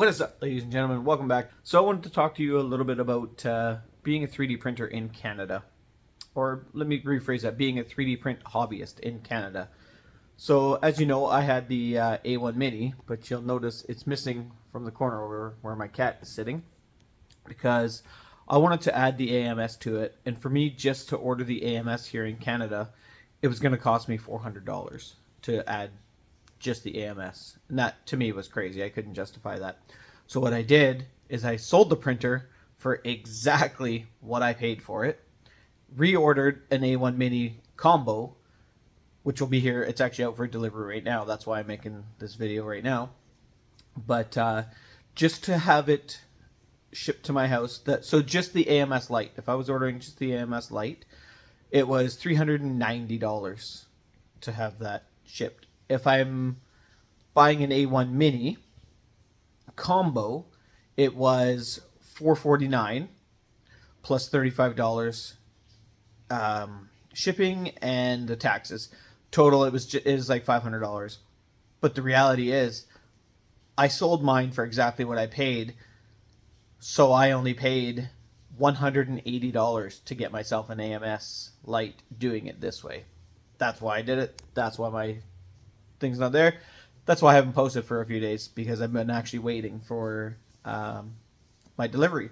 What is up, ladies and gentlemen? Welcome back. So I wanted to talk to you a little bit about being a 3D printer in Canada. Or let me rephrase that, being a 3D print hobbyist in Canada. So as you know, I had the A1 Mini, but you'll notice it's missing from the corner where my cat is sitting, because I wanted to add the AMS to it. And for me, just to order the AMS here in Canada, it was going to cost me $400 to add just the AMS. And that to me was crazy. I couldn't justify that. So what I did is I sold the printer for exactly what I paid for it, reordered an A1 Mini combo, which will be here. It's actually out for delivery right now. That's why I'm making this video right now. But just to have it shipped to my house, so just the AMS Lite, if I was ordering just the AMS Lite, it was $390 to have that shipped. If I'm buying an A1 Mini combo, it was $449 plus $35 shipping and the taxes. Total, it was like $500. But the reality is, I sold mine for exactly what I paid, so I only paid $180 to get myself an AMS Lite doing it this way. That's why I did it. That's why my thing's not there. That's why I haven't posted for a few days, because I've been actually waiting for my delivery.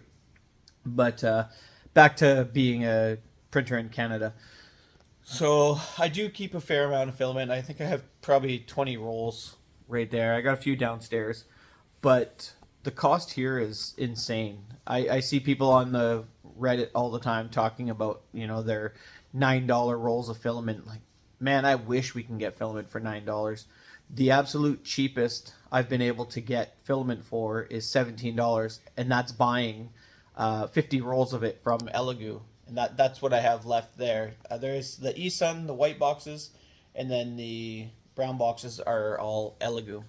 But back to being a printer in Canada. So I do keep a fair amount of filament. I think I have probably 20 rolls right there. I got a few downstairs, but the cost here is insane. I see people on the Reddit all the time talking about, their $9 rolls of filament. Like, man, I wish we can get filament for $9. The absolute cheapest I've been able to get filament for is $17, and that's buying 50 rolls of it from Elegoo. And that's what I have left there. There's the eSun, the white boxes, and then the brown boxes are all Elegoo.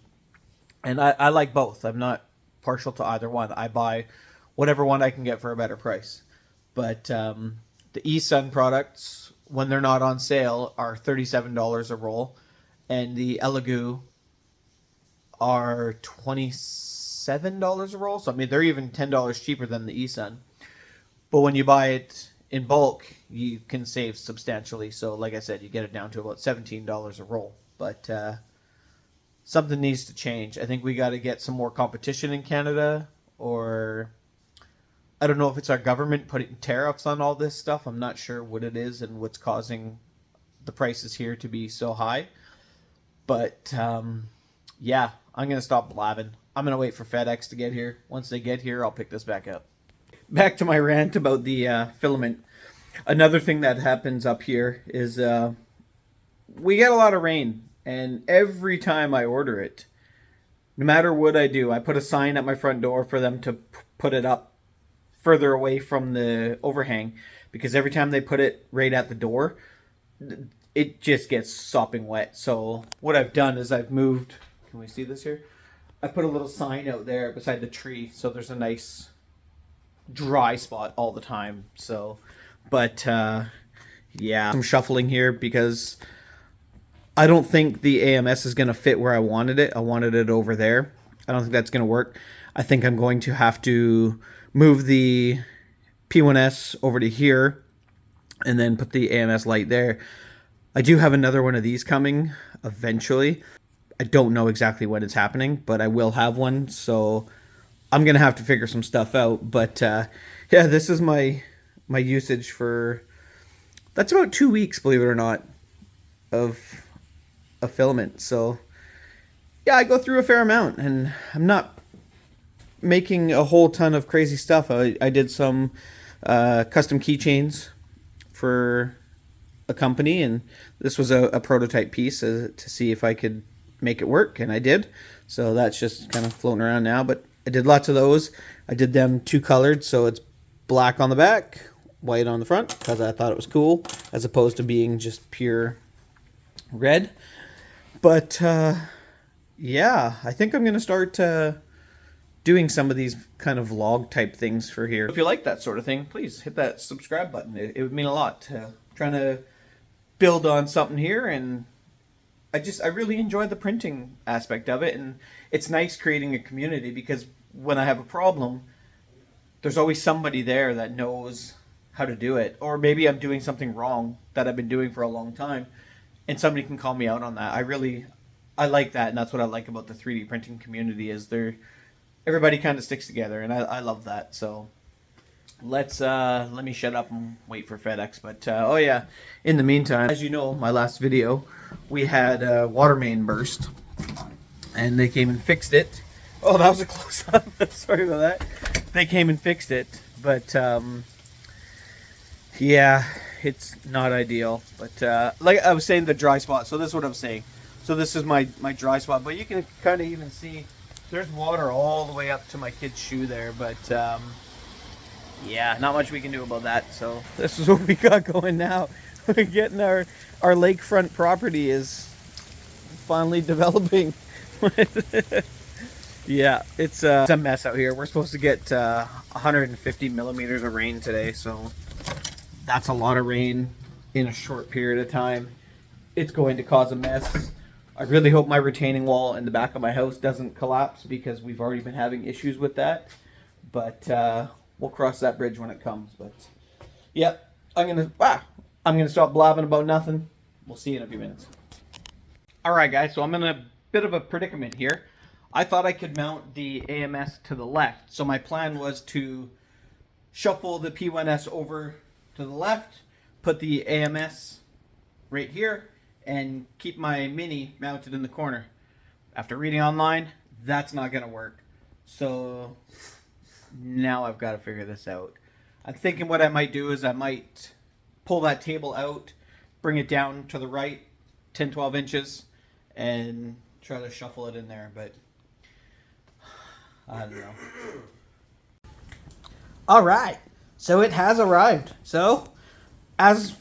And I like both. I'm not partial to either one. I buy whatever one I can get for a better price. But the eSun products, when they're not on sale, are $37 a roll, and the Elegoo are $27 a roll. So I mean, they're even $10 cheaper than the eSun. But when you buy it in bulk, you can save substantially. So like I said, you get it down to about $17 a roll. But something needs to change. I think we got to get some more competition in Canada, or I don't know if it's our government putting tariffs on all this stuff. I'm not sure what it is and what's causing the prices here to be so high. But yeah, I'm going to stop blabbing. I'm going to wait for FedEx to get here. Once they get here, I'll pick this back up. Back to my rant about the filament. Another thing that happens up here is we get a lot of rain. And every time I order it, no matter what I do, I put a sign at my front door for them to put it up further away from the overhang, because every time they put it right at the door, it just gets sopping wet. So what I've done is I've moved, can we see this here? I put a little sign out there beside the tree, so there's a nice dry spot all the time. So, but yeah, I'm shuffling here because I don't think the AMS is going to fit where I wanted it. I wanted it over there. I don't think that's going to work. I think I'm going to have to move the P1S over to here and then put the AMS Lite there. I do have another one of these coming eventually. I don't know exactly when it's happening, but I will have one. So I'm going to have to figure some stuff out. But yeah, this is my usage for, that's about 2 weeks, believe it or not, of a filament. So yeah, I go through a fair amount, and I'm not making a whole ton of crazy stuff. I did some custom keychains for a company, and this was a prototype piece to see if I could make it work, and I did. So that's just kind of floating around now, but I did lots of those. I did them two colored, so it's black on the back, white on the front, because I thought it was cool, as opposed to being just pure red. But yeah, I think I'm going to start doing some of these kind of vlog type things for here. If you like that sort of thing, please hit that subscribe button. It would mean a lot. Trying to build on something here, and I really enjoy the printing aspect of it, and it's nice creating a community, because when I have a problem, there's always somebody there that knows how to do it. Or maybe I'm doing something wrong that I've been doing for a long time, and somebody can call me out on that. I like that, and that's what I like about the 3D printing community is everybody kind of sticks together, and I love that. So let me shut up and wait for FedEx. But oh yeah, in the meantime, as you know, my last video, we had a water main burst, and they came and fixed it. Oh, that was a close up. Sorry about that. They came and fixed it, but yeah, it's not ideal. But like I was saying, the dry spot. So this is what I'm saying. So this is my dry spot, but you can kind of even see there's water all the way up to my kid's shoe there. But yeah, not much we can do about that. So this is what we got going now. We're getting our lakefront property is finally developing. Yeah, it's a mess out here. We're supposed to get 150 millimeters of rain today, so that's a lot of rain in a short period of time. It's going to cause a mess. I really hope my retaining wall in the back of my house doesn't collapse because we've already been having issues with that. But we'll cross that bridge when it comes. But yeah, I'm gonna stop blabbing about nothing. We'll see you in a few minutes. All right, guys. So I'm in a bit of a predicament here. I thought I could mount the AMS to the left. So my plan was to shuffle the P1S over to the left, put the AMS right here, and keep my Mini mounted in the corner. After reading online, that's not going to work. So now I've got to figure this out. I'm thinking what I might do is I might pull that table out, bring it down to the right 10-12 inches, and try to shuffle it in there, but I don't know. All right, so it has arrived. So, as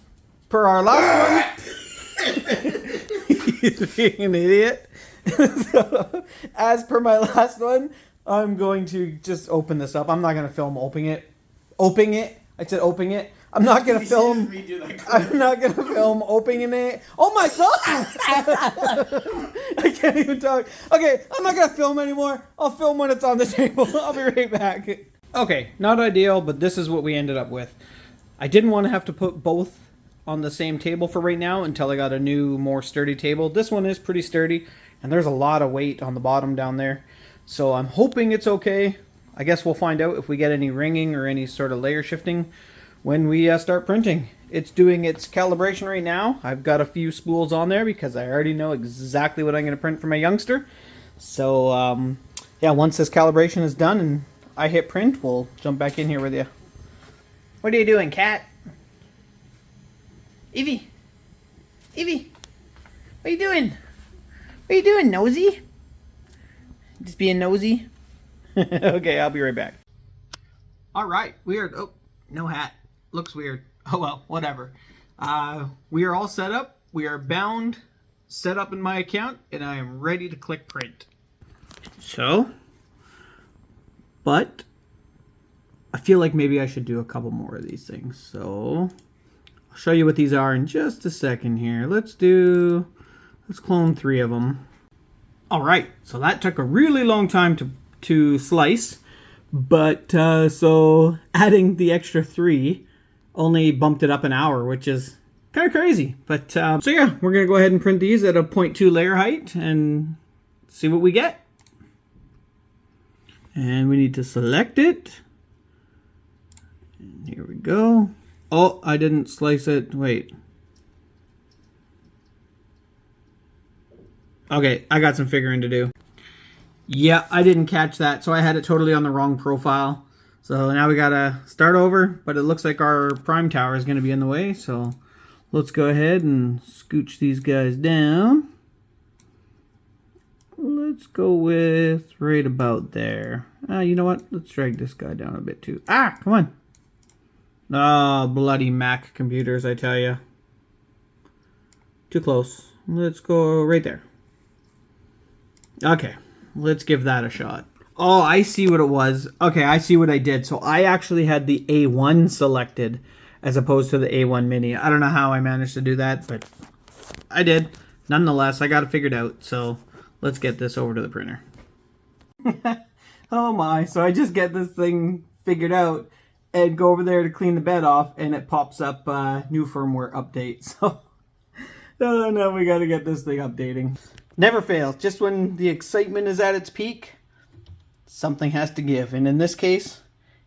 per our last one, he's being an idiot. So, as per my last one, I'm going to just open this up. I'm not going to film opening it. I said opening it. I'm not going to film. I'm not going to film opening it. Oh my god! I can't even talk. Okay, I'm not going to film anymore. I'll film when it's on the table. I'll be right back. Okay, not ideal, but this is what we ended up with. I didn't want to have to put both on the same table for right now until I got a new, more sturdy table. This one is pretty sturdy, and there's a lot of weight on the bottom down there. So I'm hoping it's okay. I guess we'll find out if we get any ringing or any sort of layer shifting when we start printing. It's doing its calibration right now. I've got a few spools on there because I already know exactly what I'm going to print for my youngster. So yeah, once this calibration is done and I hit print, we'll jump back in here with you. What are you doing, cat? Evie? Evie? What are you doing? What are you doing, nosy? Just being nosy? Okay, I'll be right back. Alright, weird. Oh, no hat. Looks weird. Oh well, whatever. We are all set up. We are bound, set up in my account, and I am ready to click print. So, but I feel like maybe I should do a couple more of these things. So, I'll show you what these are in just a second here. Let's clone 3 of them. Alright, so that took a really long time to slice. But, so adding the extra 3 only bumped it up an hour, which is kind of crazy. But, so yeah, we're going to go ahead and print these at a 0.2 layer height and see what we get. And we need to select it. And here we go. Oh, I didn't slice it. Wait. Okay, I got some figuring to do. Yeah, I didn't catch that, so I had it totally on the wrong profile. So now we gotta start over, but it looks like our prime tower is gonna be in the way, so let's go ahead and scooch these guys down. Let's go with right about there. You know what? Let's drag this guy down a bit too. Ah, come on. Oh, bloody Mac computers, I tell you. Too close. Let's go right there. Okay. Let's give that a shot. Oh, I see what it was. Okay, I see what I did. So I actually had the A1 selected as opposed to the A1 Mini. I don't know how I managed to do that, but I did. Nonetheless, I got it figured out. So let's get this over to the printer. Oh my, so I just get this thing figured out and go over there to clean the bed off, and it pops up new firmware update. So no, we gotta get this thing updating. Never fails. Just when the excitement is at its peak, something has to give. And in this case,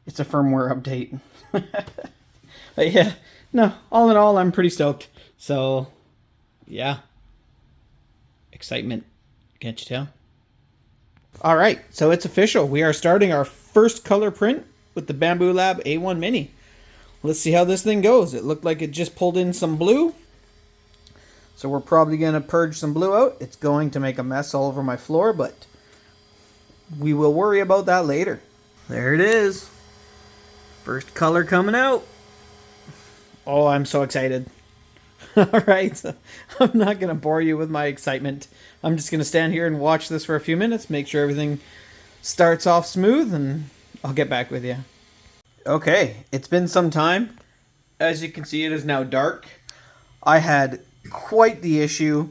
it's a firmware update. But yeah, no, all in all, I'm pretty stoked. So, yeah. Excitement. Can't you tell? All right, so it's official. We are starting our first color print with the Bambu Lab A1 Mini. Let's see how this thing goes. It looked like it just pulled in some blue. So we're probably going to purge some blue out. It's going to make a mess all over my floor, but we will worry about that later. There it is. First color coming out. Oh, I'm so excited. All right, so I'm not going to bore you with my excitement. I'm just going to stand here and watch this for a few minutes, make sure everything starts off smooth, and I'll get back with you. Okay, it's been some time. As you can see, it is now dark. I had quite the issue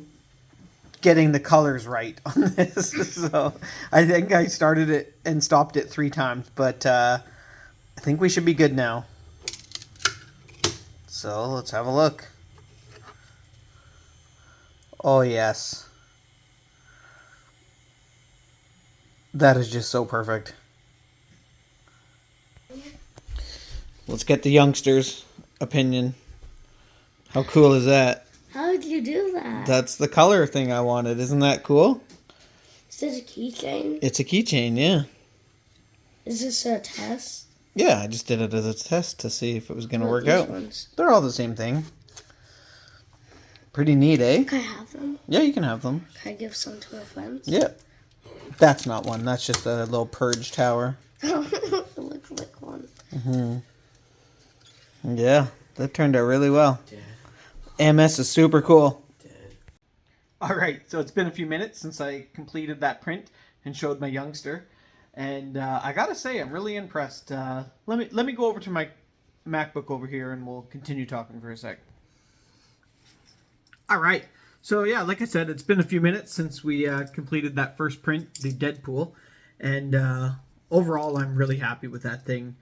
getting the colors right on this, so I think I started it and stopped it 3 times, but I think we should be good now. So let's have a look. Oh yes. That is just so perfect. Let's get the youngsters' opinion. How cool is that? How did you do that? That's the color thing I wanted. Isn't that cool? Is this a keychain? It's a keychain, yeah. Is this a test? Yeah, I just did it as a test to see if it was going to work These out. ones? They're all the same thing. Pretty neat, eh? Can I have them? Yeah, you can have them. Can I give some to my friends? Yeah. That's not one. That's just a little purge tower. It looks like one. Mm-hmm. Yeah, that turned out really well. AMS is super cool. All right, so it's been a few minutes since I completed that print and showed my youngster, and I gotta say I'm really impressed. Let me go over to my MacBook over here, and we'll continue talking for a sec. All right, so yeah, like I said, it's been a few minutes since we completed that first print, the Deadpool, and overall I'm really happy with that thing.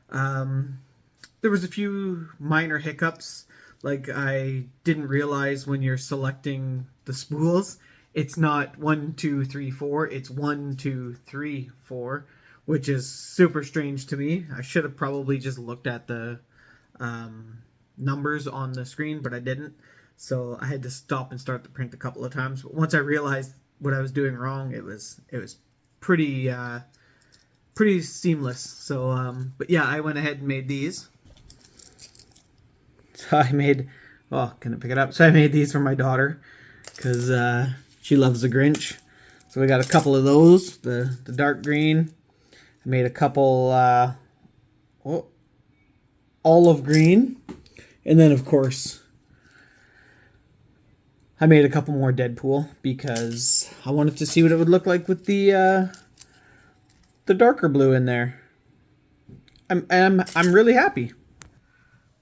There was a few minor hiccups. Like, I didn't realize when you're selecting the spools, it's not 1, 2, 3, 4. It's 1, 2, 3, 4, which is super strange to me. I should have probably just looked at the numbers on the screen, but I didn't. So I had to stop and start the print a couple of times. But once I realized what I was doing wrong, it was pretty pretty seamless. So, but yeah, I went ahead and made these. So I made, oh, can I pick it up? So I made these for my daughter because she loves the Grinch. So we got a couple of those, the dark green. I made a couple olive green. And then, of course, I made a couple more Deadpool because I wanted to see what it would look like with the darker blue in there. I'm really happy.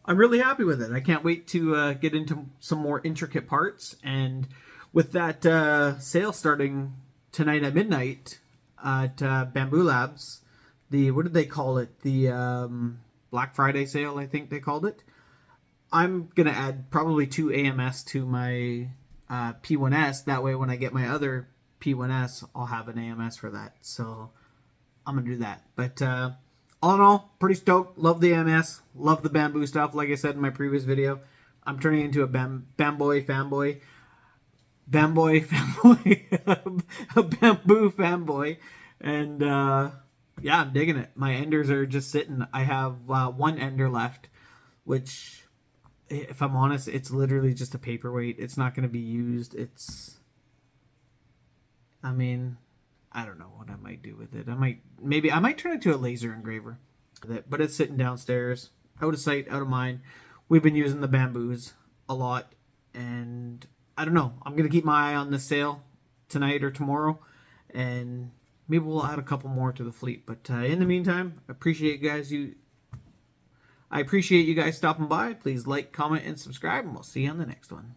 I'm really happy with it. I can't wait to get into some more intricate parts. And with that sale starting tonight at midnight at Bambu Labs, what did they call it? The Black Friday sale, I think they called it. I'm going to add probably 2 AMS to my P1S. That way when I get my other P1S, I'll have an AMS for that. So I'm going to do that. But all in all, pretty stoked. Love the AMS. Love the bamboo stuff. Like I said in my previous video, I'm turning into a Bamboy fanboy. Bamboy fanboy. A bamboo fanboy. And yeah, I'm digging it. My enders are just sitting. I have 1 ender left, which, if I'm honest, it's literally just a paperweight. It's not going to be used. I mean, I don't know what I might do with it. I might turn it to a laser engraver. But it's sitting downstairs, out of sight, out of mind. We've been using the bamboos a lot, and I don't know. I'm gonna keep my eye on this sale tonight or tomorrow, and maybe we'll add a couple more to the fleet. But in the meantime, I appreciate you guys stopping by. Please like, comment, and subscribe, and we'll see you on the next one.